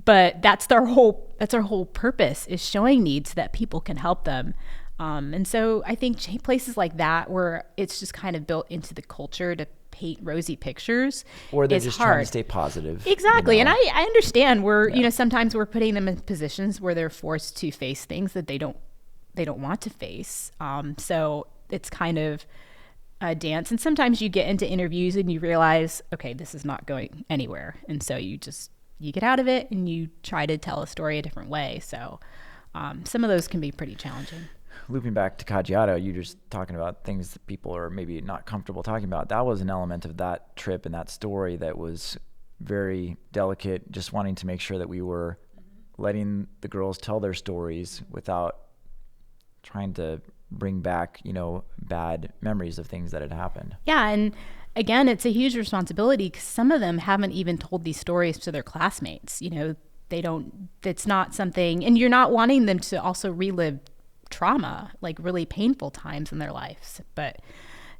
but that's our whole purpose, is showing needs so that people can help them. And so I think places like that, where it's just kind of built into the culture to paint rosy pictures, or they're just trying to stay positive. Exactly. And I understand sometimes we're putting them in positions where they're forced to face things that they don't want to face. So it's kind of a dance. And sometimes you get into interviews and you realize, okay, this is not going anywhere. And so you get out of it and you try to tell a story a different way. So some of those can be pretty challenging. Looping back to Caggiato, you just talking about things that people are maybe not comfortable talking about. That was an element of that trip and that story that was very delicate, just wanting to make sure that we were letting the girls tell their stories without trying to bring back, bad memories of things that had happened. Yeah, and again, it's a huge responsibility, because some of them haven't even told these stories to their classmates. It's not something, and you're not wanting them to also relive trauma, like really painful times in their lives. But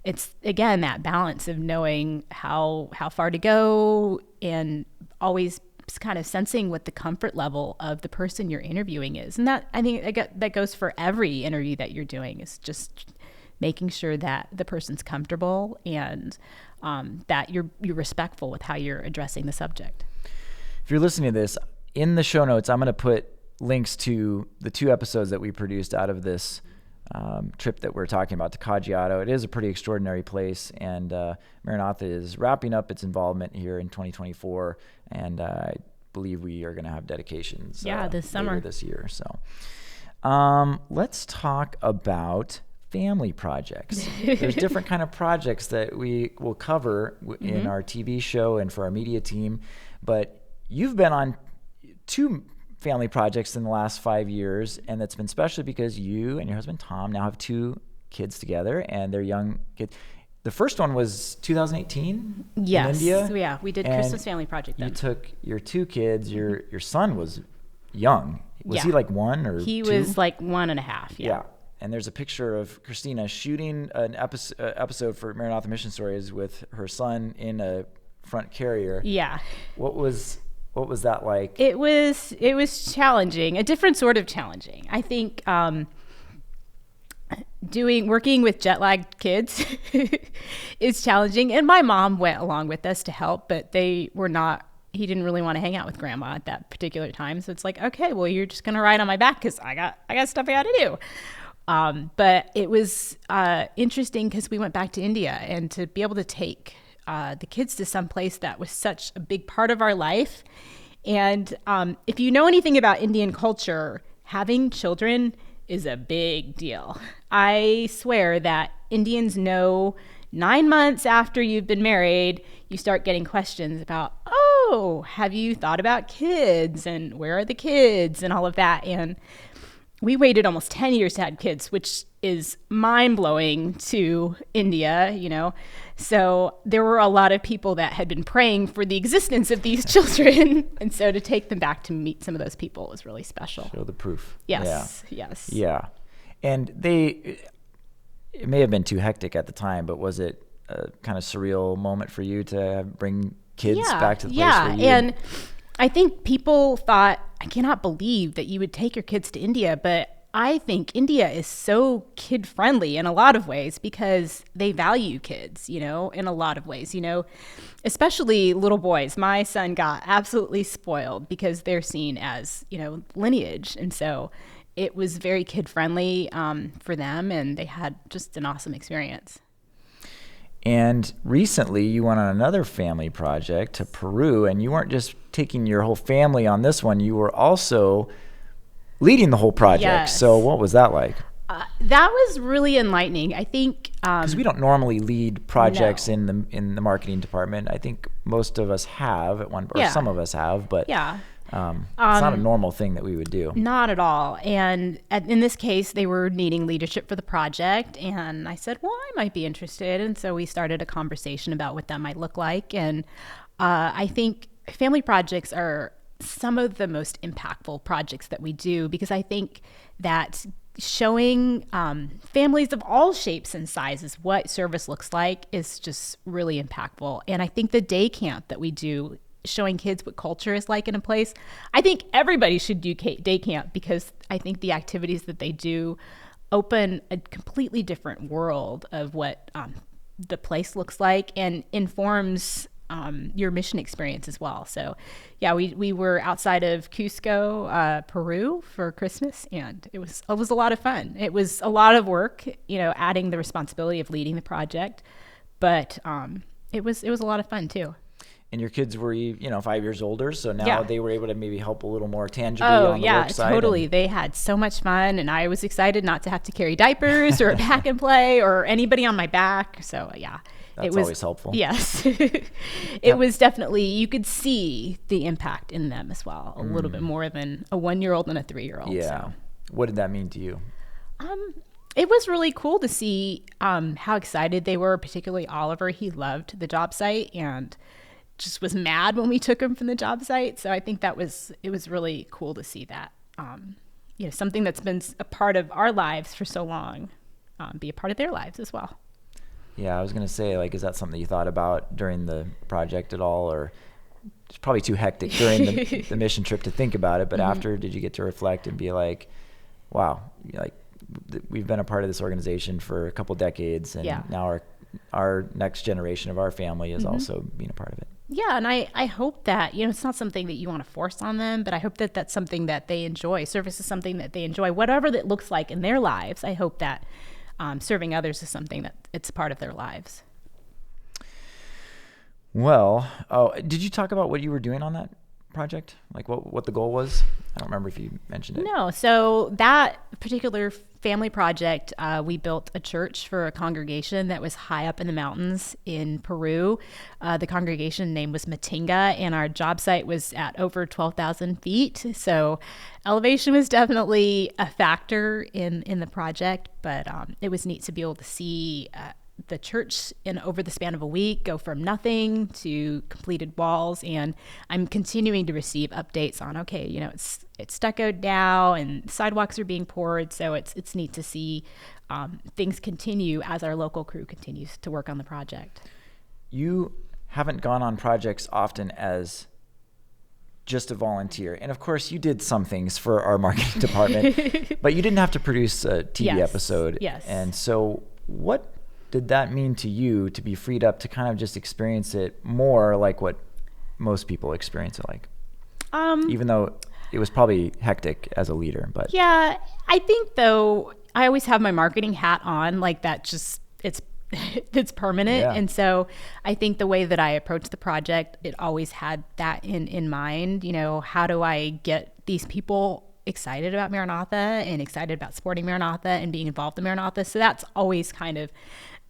it's, again, that balance of knowing how far to go, and always kind of sensing what the comfort level of the person you're interviewing is. And that, I think that goes for every interview that you're doing, is just making sure that the person's comfortable, and that you're respectful with how you're addressing the subject. If you're listening to this, in the show notes, I'm going to put links to the 2 episodes that we produced out of this trip that we're talking about to Caggiato. It is a pretty extraordinary place, and Maranatha is wrapping up its involvement here in 2024, and I believe we are going to have dedications this summer, later this year. So let's talk about family projects. There's different kind of projects that we will cover in our TV show and for our media team, but you've been on 2 family projects in the last 5 years, and that's been special because you and your husband Tom now have 2 kids together, and they're young kids. the first one was 2018 Yes. in India. So, yeah, we did and Christmas Family Project then. You took your 2 kids. Your son was young. Was he like 1 or 2? He was like 1.5. Yeah. And there's a picture of Christina shooting an episode for Maranatha Mission Stories with her son in a front carrier. Yeah. What was that like? It was challenging, a different sort of challenging. I think working with jet lagged kids is challenging, and my mom went along with us to help, but he didn't really want to hang out with grandma at that particular time. So it's like, okay, well, you're just going to ride on my back because I got stuff I got to do. But it was interesting because we went back to India, and to be able to take the kids to some place that was such a big part of our life. And if you know anything about Indian culture, having children is a big deal. I swear that Indians know 9 months after you've been married, you start getting questions about, oh, have you thought about kids, and where are the kids, and all of that. And we waited almost 10 years to have kids, which is mind-blowing to India, So there were a lot of people that had been praying for the existence of these children. And so to take them back to meet some of those people was really special. Show the proof. Yes, yes. Yeah. And it may have been too hectic at the time, but was it a kind of surreal moment for you to bring kids back to the place where you... And I think people thought, I cannot believe that you would take your kids to India, but I think India is so kid friendly in a lot of ways because they value kids, in a lot of ways, especially little boys. My son got absolutely spoiled because they're seen as, lineage. And so it was very kid friendly for them, and they had just an awesome experience. And recently you went on another family project to Peru, and you weren't just taking your whole family on this one, you were also leading the whole project. Yes. So what was that like? That was really enlightening. I think because we don't normally lead projects in the marketing department. I think most of us have at one, or some of us have, but it's not a normal thing that we would do. Not at all. And in this case, they were needing leadership for the project, and I said, well, I might be interested. And so we started a conversation about what that might look like. And I think family projects are some of the most impactful projects that we do, because I think that showing families of all shapes and sizes what service looks like is just really impactful. And I think the day camp that we do, showing kids what culture is like in a place, I think everybody should do day camp, because I think the activities that they do open a completely different world of what the place looks like, and informs your mission experience as well. So we were outside of Cusco, Peru for Christmas, and it was a lot of fun. It was a lot of work, adding the responsibility of leading the project, but it was a lot of fun too. And your kids were, 5 years older, so now they were able to maybe help a little more tangibly on the work side. Oh, yeah, totally. They had so much fun, and I was excited not to have to carry diapers or pack and play or anybody on my back. So, That's always helpful. Yes. It was definitely, you could see the impact in them as well, a little bit more than a 1-year-old and a 3-year-old. Yeah. So. What did that mean to you? It was really cool to see how excited they were, particularly Oliver. He loved the job site and just was mad when we took him from the job site. So I think it was really cool to see that, something that's been a part of our lives for so long, be a part of their lives as well. Yeah, I was going to say, is that something you thought about during the project at all, or it's probably too hectic during the mission trip to think about it, but after, did you get to reflect and be like, wow, we've been a part of this organization for a couple decades, and now our next generation of our family is also being a part of it. Yeah, and I hope that, it's not something that you want to force on them, but I hope that that's something that they enjoy. Service is something that they enjoy, whatever that looks like in their lives. I hope that serving others is something that it's part of their lives. Well, did you talk about what you were doing on that project? Like what the goal was? I don't remember if you mentioned it. No. So that particular family project, we built a church for a congregation that was high up in the mountains in Peru. The congregation name was Matinga, and our job site was at over 12,000 feet. So elevation was definitely a factor in the project, but it was neat to be able to see the church in over the span of a week go from nothing to completed walls. And I'm continuing to receive updates on, okay, it's stuccoed now and sidewalks are being poured. So it's neat to see things continue as our local crew continues to work on the project. You haven't gone on projects often as just a volunteer. And of course you did some things for our marketing department, but you didn't have to produce a TV episode. Yes. And so what did that mean to you to be freed up to kind of just experience it more like what most people experience it like? Even though it was probably hectic as a leader, but. Yeah, I think though, I always have my marketing hat on, like that just, it's permanent. Yeah. And so I think the way that I approached the project, it always had that in mind. How do I get these people excited about Maranatha and excited about supporting Maranatha and being involved in Maranatha? So that's always kind of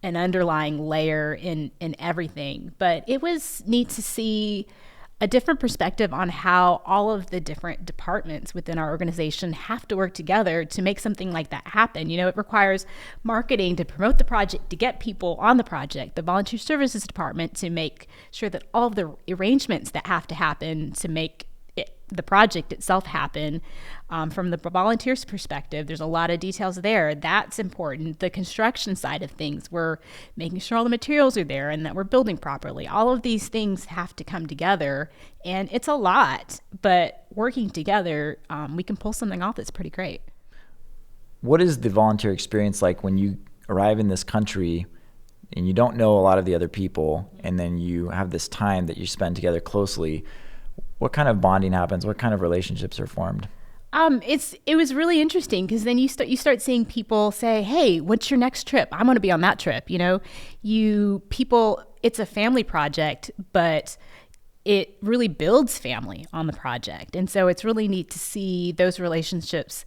an underlying layer in everything. But it was neat to see a different perspective on how all of the different departments within our organization have to work together to make something like that happen. It requires marketing to promote the project, to get people on the project, the volunteer services department to make sure that all of the arrangements that have to happen to make the project itself happen. From the volunteers' perspective, there's a lot of details there. That's important. The construction side of things, we're making sure all the materials are there and that we're building properly. All of these things have to come together, and it's a lot, but working together, we can pull something off that's pretty great. What is the volunteer experience like when you arrive in this country and you don't know a lot of the other people, and then you have this time that you spend together closely? What kind of bonding happens? What kind of relationships are formed? It was really interesting because then you start seeing people say, "Hey, what's your next trip? I'm going to be on that trip." It's a family project, but it really builds family on the project, and so it's really neat to see those relationships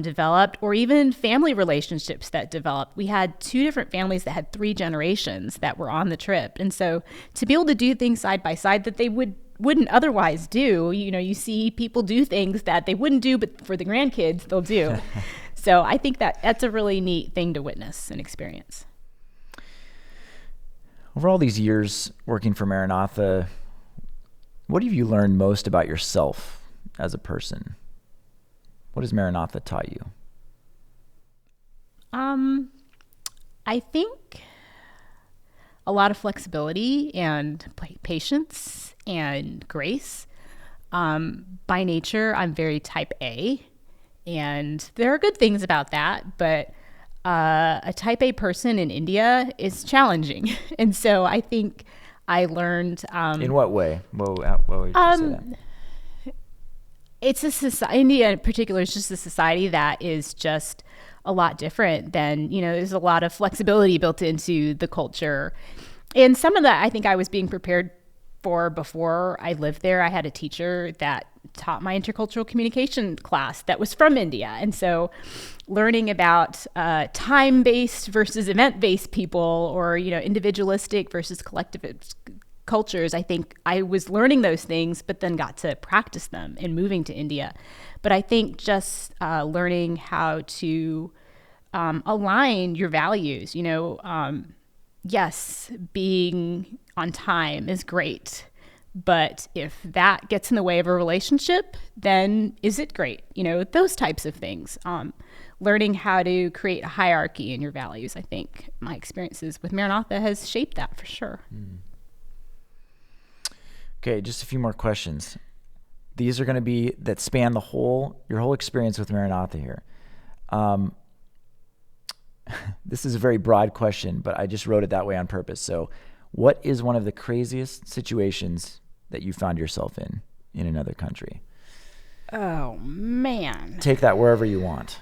developed, or even family relationships that developed. We had 2 different families that had 3 generations that were on the trip, and so to be able to do things side by side that they wouldn't otherwise do. You see people do things that they wouldn't do, but for the grandkids, they'll do. So I think that's a really neat thing to witness and experience. Over all these years working for Maranatha, what have you learned most about yourself as a person? What has Maranatha taught you? I think a lot of flexibility and patience and grace. By nature, I'm very type A, and there are good things about that, but a type A person in India is challenging. And so I think I learned... in what way? What would you say that? It's a society, India in particular is just a society that is just a lot different than, there's a lot of flexibility built into the culture. And some of that I think I was being prepared for before I lived there. I had a teacher that taught my intercultural communication class that was from India. And so learning about time-based versus event-based people, or, individualistic versus collectivist cultures, I think I was learning those things, but then got to practice them in moving to India. But I think just learning how to align your values, yes, being on time is great, but if that gets in the way of a relationship, then is it great? Those types of things. Learning how to create a hierarchy in your values. I think my experiences with Maranatha has shaped that for sure. Okay, just a few more questions. These are going to be that span your whole experience with Maranatha here. This is a very broad question, but I just wrote it that way on purpose. So, what is one of the craziest situations that you found yourself in another country? Oh, man. Take that wherever you want.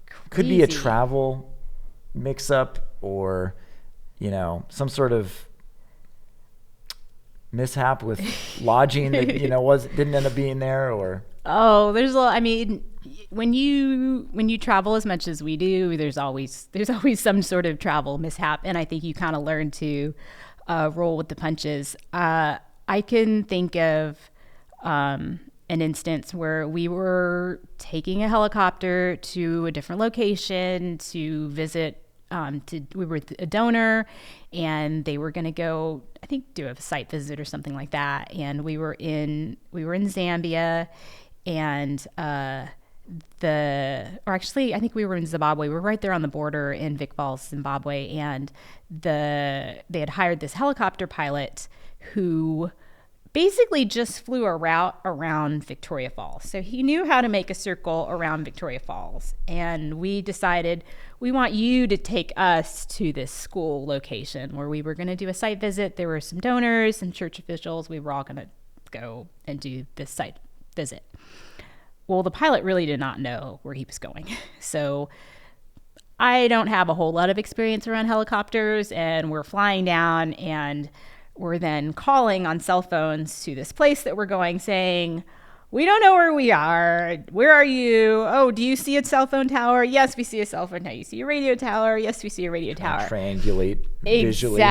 Crazy. Could be a travel mix-up, or, some sort of mishap with lodging that, didn't end up being there, or... Oh, there's a lot. I mean, when you travel as much as we do, there's always some sort of travel mishap, and I think you kind of learn to roll with the punches. I can think of an instance where we were taking a helicopter to a different location to visit we were a donor, and they were going to go, I think, do a site visit or something like that. And we were in Zambia, and I think we were in Zimbabwe. We were right there on the border in Vic Falls, Zimbabwe, and they had hired this helicopter pilot who basically just flew a route around Victoria Falls. So he knew how to make a circle around Victoria Falls. And we decided, we want you to take us to this school location where we were going to do a site visit. There were some donors and church officials. We were all going to go and do this site visit. Well, the pilot really did not know where he was going. So I don't have a whole lot of experience around helicopters, and we're flying down, and we're then calling on cell phones to this place that we're going, saying, we don't know where we are. Where are you? Oh, do you see a cell phone tower? Yes, we see a cell phone tower. You see a radio tower? Yes, we see a radio tower. Triangulate visually.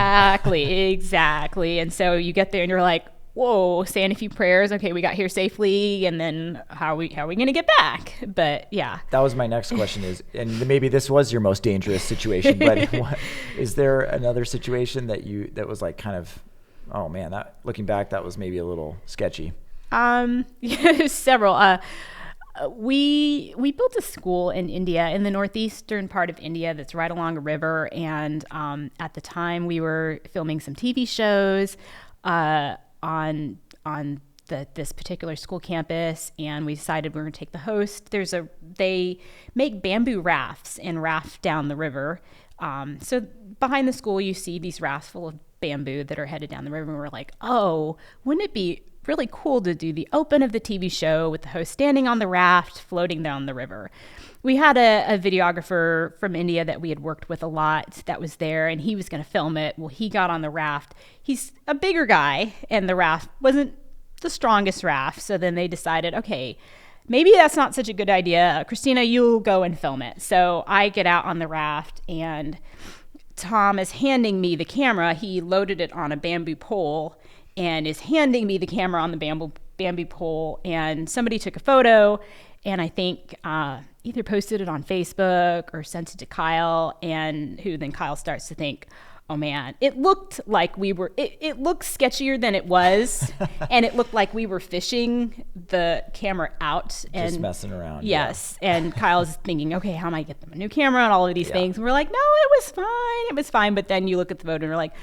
Exactly. And so you get there and you're like, whoa, saying a few prayers. Okay, we got here safely, and then how are we going to get back? But yeah. That was my next question and maybe this was your most dangerous situation, but is there another situation that was like kind of, oh man, that looking back, that was maybe a little sketchy? Several. We built a school in India, in the northeastern part of India, that's right along a river. And at the time, we were filming some TV shows on this particular school campus, and we decided we were going to take the host. They make bamboo rafts and raft down the river. So behind the school, you see these rafts full of bamboo that are headed down the river. And we're like, oh, wouldn't it be really cool to do the open of the TV show with the host standing on the raft, floating down the river? We had a videographer from India that we had worked with a lot that was there, and he was going to film it. Well, he got on the raft. He's a bigger guy, and the raft wasn't the strongest raft. So then they decided, okay, maybe that's not such a good idea. Christina, you'll go and film it. So I get out on the raft, and Tom is handing me the camera. He loaded it on a bamboo pole and is handing me the camera on the bamboo pole. And somebody took a photo, and I think either posted it on Facebook or sent it to Kyle, and then Kyle starts to think, oh man, it looked like it looked sketchier than it was. And it looked like we were fishing the camera out. And just messing around. Yes. Yeah. And Kyle's thinking, okay, how am I get them a new camera and all of these things? And we're like, no, it was fine. But then you look at the photo and you're like,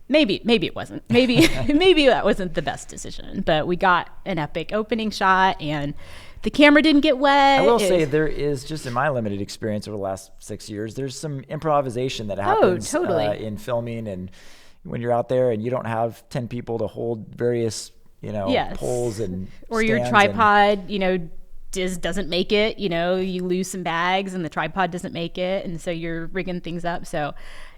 maybe it wasn't. Maybe that wasn't the best decision. But we got an epic opening shot, and the camera didn't get wet. I will say there is, just in my limited experience over the last 6 years, there's some improvisation that happens in filming, and when you're out there and you don't have 10 people to hold various, poles and or your tripod, just doesn't make it. You lose some bags and the tripod doesn't make it, and so you're rigging things up. So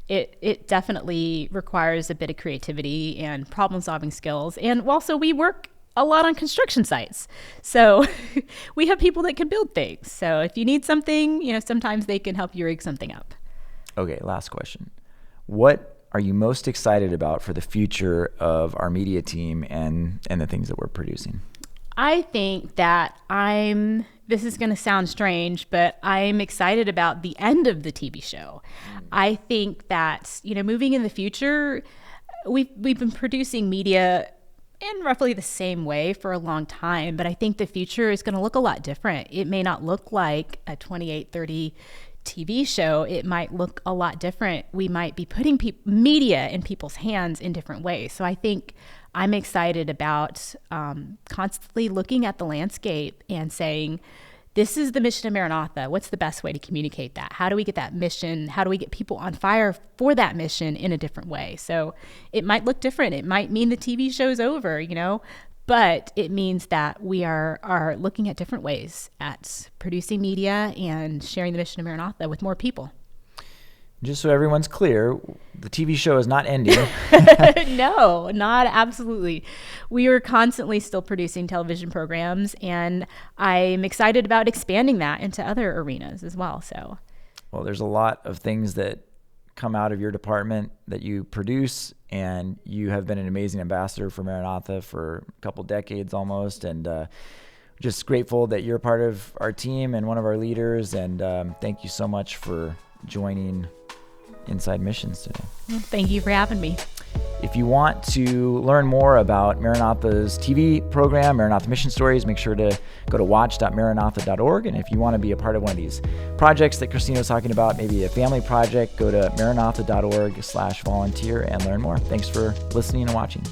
it definitely requires a bit of creativity and problem-solving skills. And also, we work a lot on construction sites. So we have people that can build things. So if you need something, sometimes they can help you rig something up. Okay, last question. What are you most excited about for the future of our media team and the things that we're producing? I think that this is going to sound strange, but I'm excited about the end of the TV show. I think that, moving in the future, we've been producing media in roughly the same way for a long time, but I think the future is going to look a lot different. It may not look like a 28-30 TV show. It might look a lot different. We might be putting media in people's hands in different ways. So I think I'm excited about constantly looking at the landscape and saying, this is the mission of Maranatha. What's the best way to communicate that? How do we get that mission? How do we get people on fire for that mission in a different way? So it might look different. It might mean the TV show's over, but it means that we are looking at different ways at producing media and sharing the mission of Maranatha with more people. Just so everyone's clear, the TV show is not ending. No, not absolutely. We are constantly still producing television programs, and I'm excited about expanding that into other arenas as well. Well, there's a lot of things that come out of your department that you produce, and you have been an amazing ambassador for Maranatha for a couple decades almost, and just grateful that you're part of our team and one of our leaders, and thank you so much for joining Inside Missions today. Thank you for having me. If you want to learn more about Maranatha's TV program, Maranatha Mission Stories, make sure to go to watch.maranatha.org. And if you want to be a part of one of these projects that Christina was talking about, maybe a family project, go to maranatha.org/volunteer and learn more. Thanks for listening and watching.